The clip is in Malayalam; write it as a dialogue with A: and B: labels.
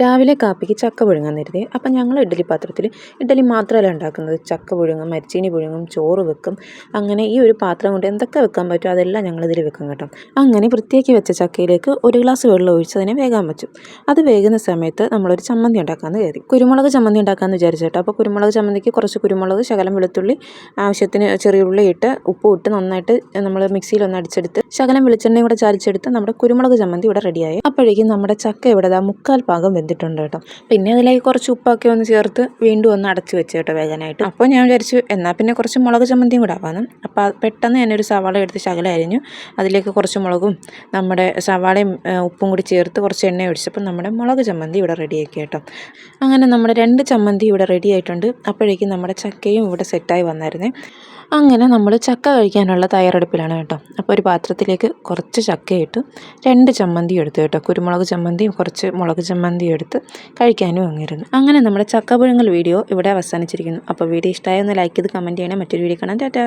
A: രാവിലെ കാപ്പിക്ക് ചക്ക പുഴുങ്ങാൻ നേരത്തെ അപ്പം ഞങ്ങൾ ഇഡ്ഡലി പാത്രത്തിൽ ഇഡ്ഡലി മാത്രമല്ല ഉണ്ടാക്കുന്നത്. ചക്ക പുഴുങ്ങും, മരച്ചീനി പുഴുങ്ങും, ചോറ് വെക്കും. അങ്ങനെ ഈ ഒരു പാത്രം കൊണ്ട് എന്തൊക്കെ വെക്കാൻ പറ്റും അതെല്ലാം ഞങ്ങളിതിൽ വെക്കും കേട്ടോ. അങ്ങനെ വൃത്തിയാക്കി വെച്ച ചക്കയിലേക്ക് ഒരു ഗ്ലാസ് വെള്ളം ഒഴിച്ച് അതിനെ വേകാൻ വെച്ചു. അത് വേകുന്ന സമയത്ത് നമ്മളൊരു ചമ്മന്തി ഉണ്ടാക്കാമെന്ന് കരുതി. കുരുമുളക് ചമ്മന്തി ഉണ്ടാക്കാമെന്ന് വിചാരിച്ചു കേട്ടോ. അപ്പോൾ കുരുമുളക് ചമ്മന്തിക്ക് കുറച്ച് കുരുമുളക്, ശകലം വെളുത്തുള്ളി, ആവശ്യത്തിന് ചെറിയ ഉള്ളി ഇട്ട് ഉപ്പും ഇട്ട് നന്നായിട്ട് നമ്മൾ മിക്സിയിലൊന്ന് അടിച്ചെടുത്ത് ശകലം വെളിച്ചെണ്ണയും കൂടെ ചാലിച്ചെടുത്ത് നമ്മുടെ കുരുമുളക് ചമ്മന്തി ഇവിടെ റെഡിയായി. അപ്പോഴേക്കും നമ്മുടെ ചക്ക ഇവിടെ മുക്കാൽ പാകം വെന്തിട്ടുണ്ട് കേട്ടോ. പിന്നെ അതിലേക്ക് കുറച്ച് ഉപ്പൊക്കെ ഒന്ന് ചേർത്ത് വീണ്ടും ഒന്ന് അടച്ച് വെച്ച് കേട്ടോ വേകാനായിട്ട്. അപ്പോൾ ഞാൻ വിചാരിച്ചു എന്നാൽ പിന്നെ കുറച്ച് മുളക് ചമ്മന്തിയും കൂടെ ആവാന്ന്. അപ്പോൾ പെട്ടെന്ന് തന്നെ ഒരു സവാള എടുത്ത് ശകലം അരിഞ്ഞു അതിലേക്ക് കുറച്ച് മുളകും നമ്മുടെ സവാളയും ഉപ്പും കൂടി ചേർത്ത് കുറച്ച് എണ്ണ ഒഴിച്ചപ്പോൾ നമ്മുടെ മുളക് ചമ്മന്തി ഇവിടെ റെഡിയാക്കി കേട്ടോ. അങ്ങനെ നമ്മുടെ 2 ചമ്മന്തി ഇവിടെ റെഡി ആയിട്ടുണ്ട്. അപ്പോഴേക്കും നമ്മുടെ ചക്കയും ഇവിടെ സെറ്റായി വന്നായിരുന്നേ. അങ്ങനെ നമ്മൾ ചക്ക കഴിക്കാനുള്ള തയ്യാറെടുപ്പിലാണ് കേട്ടോ. അപ്പോൾ ഒരു പാത്രത്തിലേക്ക് കുറച്ച് ചക്കയിട്ട് 2 ചമ്മന്തി എടുത്തു കേട്ടോ. കുരുമുളക് ചമ്മന്തിയും കുറച്ച് മുളക് ചമ്മന്തിയും എടുത്ത് കഴിക്കാനും അങ്ങിരുന്നു. അങ്ങനെ നമ്മുടെ ചക്ക പുഴുങ്ങൽ വീഡിയോ ഇവിടെ അവസാനിച്ചിരിക്കുന്നു. അപ്പോൾ വീഡിയോ ഇഷ്ടമായൊന്ന് ലൈക്ക് ചെയ്ത് കമൻറ്റ് ചെയ്യണേ. മറ്റൊരു വീഡിയോ കാണാം. ടാറ്റാ.